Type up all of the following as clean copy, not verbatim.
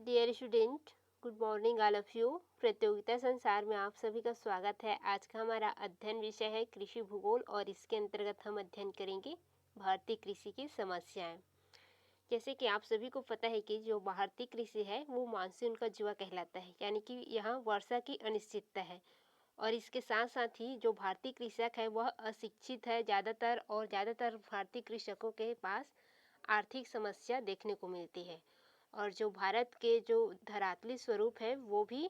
Dear student, good morning all of you. प्रतियोगिता संसार में आप सभी का स्वागत है। आज का हमारा अध्ययन विषय है कृषि भूगोल और इसके अंतर्गत हम अध्ययन करेंगे भारतीय कृषि की समस्याएं। जैसे कि आप सभी को पता है कि जो भारतीय कृषि है वो मानसून का जुआ कहलाता है, यानी कि यहाँ वर्षा की अनिश्चितता है। और इसके साथ साथ ही जो भारतीय कृषक है वह अशिक्षित है ज़्यादातर, और ज़्यादातर भारतीय कृषकों के पास आर्थिक समस्या देखने को मिलती है। और जो भारत के जो धरातली स्वरूप है वो भी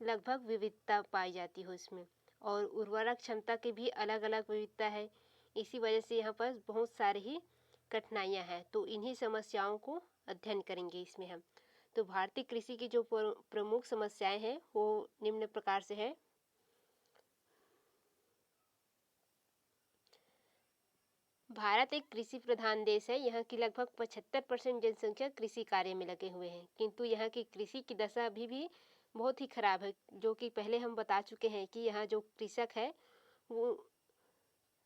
लगभग विविधता पाई जाती है उसमें, और उर्वरक क्षमता की भी अलग अलग विविधता है। इसी वजह से यहाँ पर बहुत सारी ही कठिनाइयाँ हैं। तो इन्हीं समस्याओं को अध्ययन करेंगे इसमें हम। तो भारतीय कृषि की जो प्रमुख समस्याएं हैं वो निम्न प्रकार से है। भारत एक कृषि प्रधान देश है। यहाँ की लगभग 75% जनसंख्या कृषि कार्य में लगे हुए हैं, किंतु यहाँ की कृषि की दशा अभी भी बहुत ही खराब है। जो कि पहले हम बता चुके हैं कि यहाँ जो कृषक है वो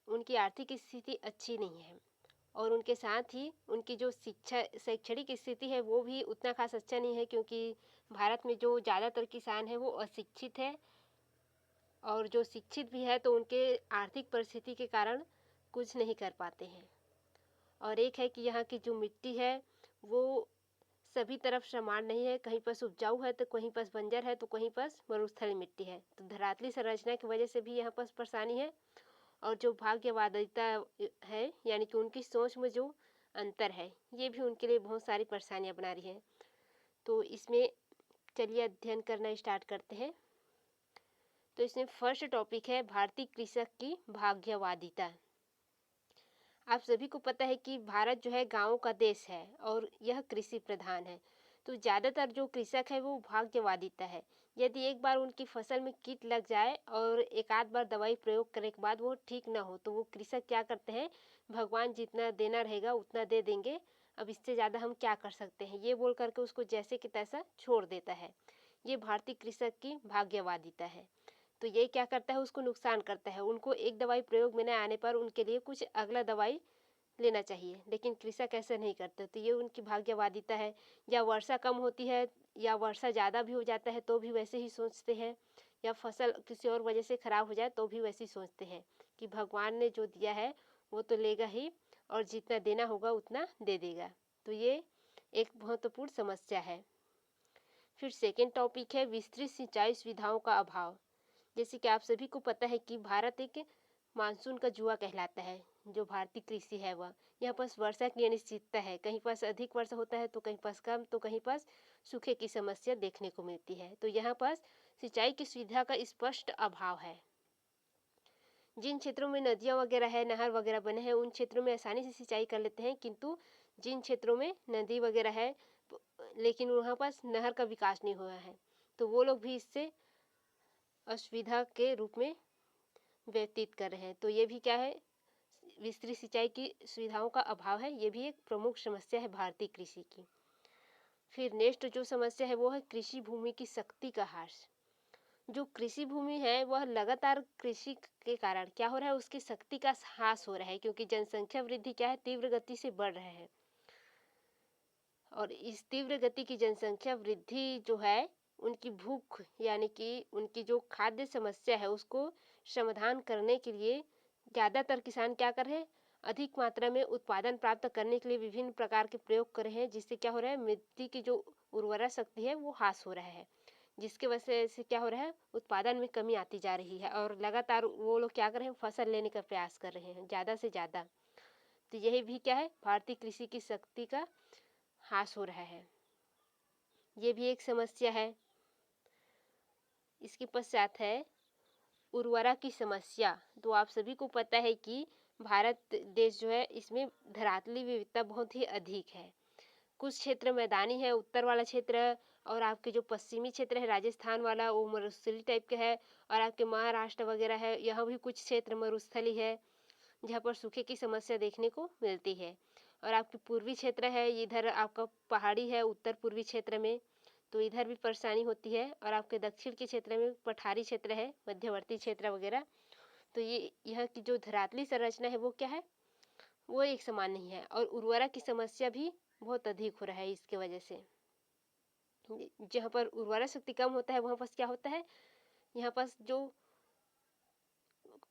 उनकी आर्थिक स्थिति अच्छी नहीं है, और उनके साथ ही उनकी जो शैक्षणिक स्थिति है वो भी उतना खास अच्छा नहीं है, क्योंकि भारत में जो ज़्यादातर किसान है वो अशिक्षित है, और जो शिक्षित भी है तो उनके आर्थिक परिस्थिति के कारण कुछ नहीं कर पाते हैं। और एक है कि यहाँ की जो मिट्टी है वो सभी तरफ समान नहीं है, कहीं पर उपजाऊ है तो कहीं पर बंजर है तो कहीं पर मरुस्थलीय मिट्टी है। तो धरातली संरचना की वजह से भी यहाँ पर परेशानी है। और जो भाग्यवादिता है, यानी कि उनकी सोच में जो अंतर है, ये भी उनके लिए बहुत सारी परेशानियाँ बना रही हैं। तो इसमें चलिए अध्ययन करना स्टार्ट करते हैं। तो इसमें फर्स्ट टॉपिक है भारतीय कृषक की भाग्यवादिता। आप सभी को पता है कि भारत जो है गांवों का देश है और यह कृषि प्रधान है। तो ज़्यादातर जो कृषक है वो भाग्यवादिता है। यदि एक बार उनकी फसल में कीट लग जाए और एक आध बार दवाई प्रयोग करने के बाद वो ठीक ना हो, तो वो कृषक क्या करते हैं, भगवान जितना देना रहेगा उतना दे देंगे, अब इससे ज़्यादा हम क्या कर सकते हैं, ये बोल करके उसको जैसे कि तैसा छोड़ देता है। ये भारतीय कृषक की भाग्यवादिता है। तो ये क्या करता है, उसको नुकसान करता है। उनको एक दवाई प्रयोग में न आने पर उनके लिए कुछ अगला दवाई लेना चाहिए, लेकिन कृषक ऐसा नहीं करते। तो ये उनकी भाग्यवादिता है। या वर्षा कम होती है या वर्षा ज़्यादा भी हो जाता है तो भी वैसे ही सोचते हैं, या फसल किसी और वजह से ख़राब हो जाए तो भी वैसे ही सोचते हैं कि भगवान ने जो दिया है वो तो लेगा ही, और जितना देना होगा उतना दे देगा। तो ये एक महत्वपूर्ण समस्या है। फिर सेकेंड टॉपिक है विस्तृत सिंचाई सुविधाओं का अभाव। जैसे कि आप सभी को पता है कि भारत एक मानसून का जुआ कहलाता है। जो भारतीय कृषि है वह, यहाँ पर वर्षा की अनिश्चितता है, कहीं पर अधिक वर्षा होता है तो कहीं पर कम, तो कहीं पर सूखे की समस्या देखने को मिलती है। तो यहाँ पर सिंचाई की सुविधा का स्पष्ट अभाव है। जिन क्षेत्रों में नदियाँ वगैरह है, नहर वगैरह बने हैं, उन क्षेत्रों में आसानी से सिंचाई कर लेते हैं, किंतु जिन क्षेत्रों में नदी वगैरह है लेकिन वहाँ पर नहर का विकास नहीं हुआ है, तो वो लोग भी इससे असुविधा के रूप में व्यतीत कर रहे हैं। तो ये भी क्या है, विस्तृत सिंचाई की सुविधाओं का अभाव है। ये भी एक प्रमुख समस्या है भारतीय कृषि की। फिर नेक्स्ट जो समस्या है वो है कृषि भूमि की शक्ति का ह्रास। जो कृषि भूमि है वह लगातार कृषि के कारण क्या हो रहा है, उसकी शक्ति का ह्रास हो रहा है, क्योंकि जनसंख्या वृद्धि क्या है, तीव्र गति से बढ़ रहा है। और इस तीव्र गति की जनसंख्या वृद्धि जो है, उनकी भूख यानी कि उनकी जो खाद्य समस्या है उसको समाधान करने के लिए ज़्यादातर किसान क्या कर रहे हैं, अधिक मात्रा में उत्पादन प्राप्त करने के लिए विभिन्न प्रकार के प्रयोग कर रहे हैं, जिससे क्या हो रहा है, मिट्टी की जो उर्वरा शक्ति है वो ह्रास हो रहा है, जिसके वजह से क्या हो रहा है, उत्पादन में कमी आती जा रही है। और लगातार वो लोग क्या कर रहे हैं, फसल लेने का प्रयास कर रहे हैं ज़्यादा से ज़्यादा। तो यही भी क्या है, भारतीय कृषि की शक्ति का ह्रास हो रहा है। ये भी एक समस्या है। इसके पश्चात है उर्वरा की समस्या। तो आप सभी को पता है कि भारत देश जो है इसमें धरातली विविधता बहुत ही अधिक है। कुछ क्षेत्र मैदानी है, उत्तर वाला क्षेत्र, और आपके जो पश्चिमी क्षेत्र है राजस्थान वाला वो मरुस्थली टाइप का है, और आपके महाराष्ट्र वगैरह है यहाँ भी कुछ क्षेत्र मरुस्थली है जहाँ पर सूखे की समस्या देखने को मिलती है। और आपके पूर्वी क्षेत्र है, इधर आपका पहाड़ी है उत्तर पूर्वी क्षेत्र में, तो इधर भी परेशानी होती है। और आपके दक्षिण के क्षेत्र में पठारी क्षेत्र है, मध्यवर्ती क्षेत्र वगैरह। तो ये यहाँ की जो धरातली संरचना है वो क्या है, वो एक समान नहीं है, और उर्वरा की समस्या भी बहुत अधिक हो रहा है इसके वजह से। जहाँ पर उर्वरा शक्ति कम होता है वहाँ पर क्या होता है, यहाँ पर जो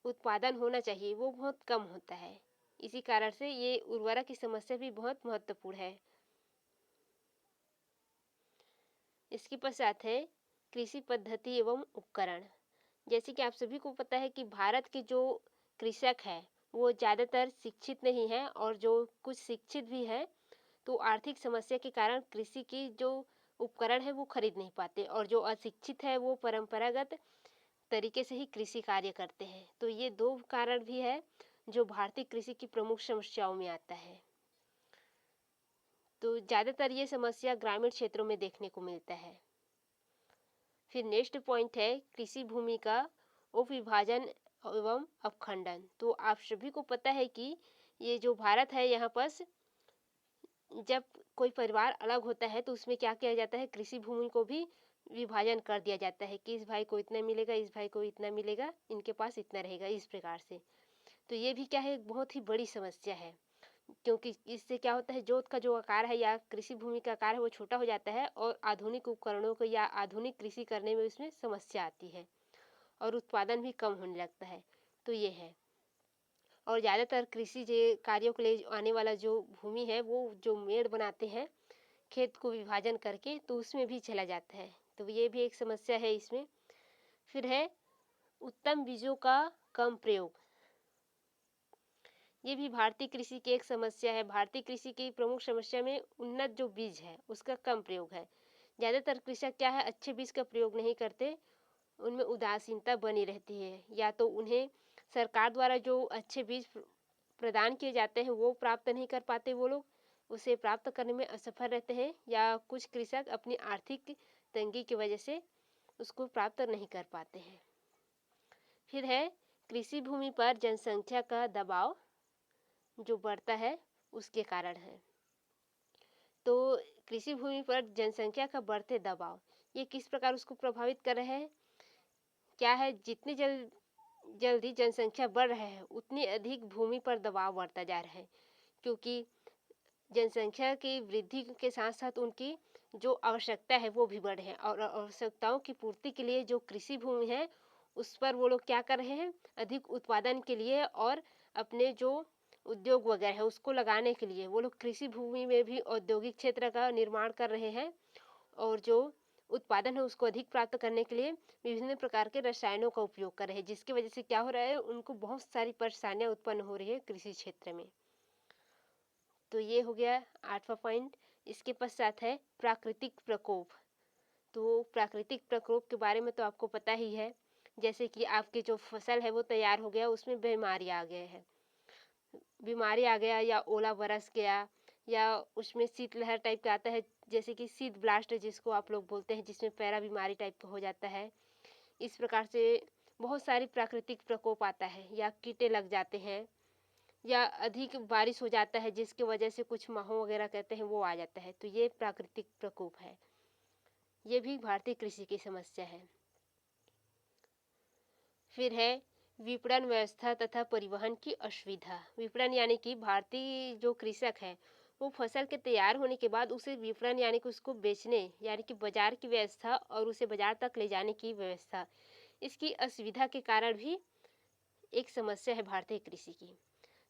उत्पादन होना चाहिए वो बहुत कम होता है। इसी कारण से ये उर्वरा की समस्या भी बहुत महत्वपूर्ण है। इसके पश्चात है कृषि पद्धति एवं उपकरण। जैसे कि आप सभी को पता है कि भारत के जो कृषक है वो ज़्यादातर शिक्षित नहीं है, और जो कुछ शिक्षित भी है तो आर्थिक समस्या के कारण कृषि की जो उपकरण है वो खरीद नहीं पाते, और जो अशिक्षित है वो परंपरागत तरीके से ही कृषि कार्य करते हैं। तो ये दो कारण भी है जो भारतीय कृषि की प्रमुख समस्याओं में आता है। तो ज़्यादातर ये समस्या ग्रामीण क्षेत्रों में देखने को मिलता है। फिर नेक्स्ट पॉइंट है कृषि भूमि का उपविभाजन एवं अपखंडन। तो आप सभी को पता है कि ये जो भारत है यहाँ पर जब कोई परिवार अलग होता है तो उसमें क्या किया जाता है, कृषि भूमि को भी विभाजन कर दिया जाता है कि इस भाई को इतना मिलेगा, इस भाई को इतना मिलेगा, इनके पास इतना रहेगा, इस प्रकार से। तो ये भी क्या है, एक बहुत ही बड़ी समस्या है, क्योंकि इससे क्या होता है, जोत का जो आकार है या कृषि भूमि का आकार है वो छोटा हो जाता है, और आधुनिक उपकरणों को या आधुनिक कृषि करने में उसमें समस्या आती है और उत्पादन भी कम होने लगता है। तो ये है। और ज़्यादातर कृषि कार्यों के लिए आने वाला जो भूमि है वो जो मेड़ बनाते हैं खेत को विभाजन करके, तो उसमें भी चला जाता है। तो ये भी एक समस्या है इसमें। फिर है उत्तम बीजों का कम प्रयोग। ये भी भारतीय कृषि की एक समस्या है। भारतीय कृषि की प्रमुख समस्या में उन्नत जो बीज है उसका कम प्रयोग है। ज़्यादातर कृषक क्या है, अच्छे बीज का प्रयोग नहीं करते, उनमें उदासीनता बनी रहती है, या तो उन्हें सरकार द्वारा जो अच्छे बीज प्रदान किए जाते हैं वो प्राप्त नहीं कर पाते वो लोग, उसे प्राप्त करने में असफल रहते हैं, या कुछ कृषक अपनी आर्थिक तंगी की वजह से उसको प्राप्त नहीं कर पाते हैं। फिर है कृषि भूमि पर जनसंख्या का दबाव जो बढ़ता है उसके कारण है। तो कृषि भूमि पर जनसंख्या का बढ़ते दबाव ये किस प्रकार उसको प्रभावित कर रहे हैं, क्या है, जितनी जल्दी जनसंख्या बढ़ रहा है उतनी अधिक भूमि पर दबाव बढ़ता जा रहा है, क्योंकि जनसंख्या की वृद्धि के साथ साथ उनकी जो आवश्यकता है वो भी बढ़ है, और आवश्यकताओं की पूर्ति के लिए जो कृषि भूमि है उस पर वो लोग क्या कर रहे हैं, अधिक उत्पादन के लिए और अपने जो उद्योग वगैरह है उसको लगाने के लिए वो लोग कृषि भूमि में भी औद्योगिक क्षेत्र का निर्माण कर रहे हैं, और जो उत्पादन है उसको अधिक प्राप्त करने के लिए विभिन्न प्रकार के रसायनों का उपयोग कर रहे हैं, जिसकी वजह से क्या हो रहा है, उनको बहुत सारी परेशानियां उत्पन्न हो रही है कृषि क्षेत्र में। तो ये हो गया 8वां पॉइंट। इसके पश्चात है प्राकृतिक प्रकोप। तो प्राकृतिक प्रकोप के बारे में तो आपको पता ही है, जैसे कि आपके जो फसल है वो तैयार हो गया, उसमें बीमारी आ गए है, बीमारी आ गया या ओला बरस गया, या उसमें शीतलहर टाइप का आता है, जैसे कि शीत ब्लास्ट जिसको आप लोग बोलते हैं, जिसमें पैरा बीमारी टाइप का हो जाता है। इस प्रकार से बहुत सारी प्राकृतिक प्रकोप आता है, या कीटे लग जाते हैं, या अधिक बारिश हो जाता है जिसकी वजह से कुछ माहो वगैरह कहते हैं वो आ जाता है। तो ये प्राकृतिक प्रकोप है, ये भी भारतीय कृषि की समस्या है। फिर है विपणन व्यवस्था तथा परिवहन की असुविधा। विपणन यानी कि भारतीय जो कृषक है वो फसल के तैयार होने के बाद उसे विपणन यानी कि उसको बेचने यानी कि बाजार की व्यवस्था और उसे बाजार तक ले जाने की व्यवस्था, इसकी असुविधा के कारण भी एक समस्या है भारतीय कृषि की।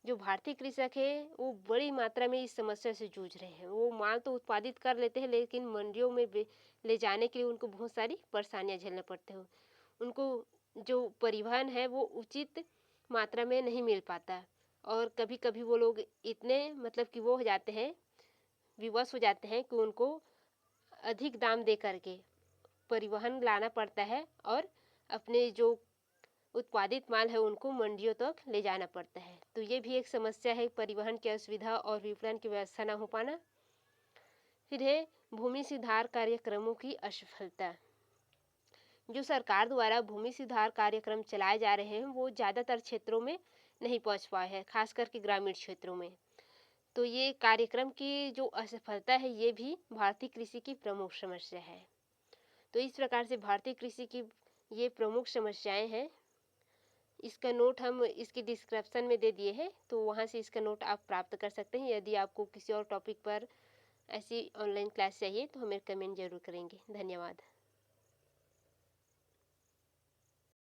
जो भारतीय कृषक है वो बड़ी मात्रा में इस समस्या से जूझ रहे हैं। वो माल तो उत्पादित कर लेते हैं लेकिन मंडियों में ले जाने के लिए उनको बहुत सारी परेशानियां झेलने पड़ते हैं। उनको जो परिवहन है वो उचित मात्रा में नहीं मिल पाता, और कभी कभी वो लोग इतने मतलब कि वो हो जाते हैं, विवश हो जाते हैं कि उनको अधिक दाम दे करके परिवहन लाना पड़ता है, और अपने जो उत्पादित माल है उनको मंडियों तक ले जाना पड़ता है। तो ये भी एक समस्या है, परिवहन की असुविधा और विपणन की व्यवस्था न हो पाना। फिर है भूमि सुधार कार्यक्रमों की असफलता। जो सरकार द्वारा भूमि सुधार कार्यक्रम चलाए जा रहे हैं वो ज़्यादातर क्षेत्रों में नहीं पहुंच पाए हैं, खास करके ग्रामीण क्षेत्रों में। तो ये कार्यक्रम की जो असफलता है ये भी भारतीय कृषि की प्रमुख समस्या है। तो इस प्रकार से भारतीय कृषि की ये प्रमुख समस्याएं हैं। इसका नोट हम इसकी डिस्क्रिप्शन में दे दिए हैं, तो वहाँ से इसका नोट आप प्राप्त कर सकते हैं यदि आपको किसी और टॉपिक पर ऐसी ऑनलाइन क्लास चाहिए तो हमें कमेंट ज़रूर करेंगे। धन्यवाद।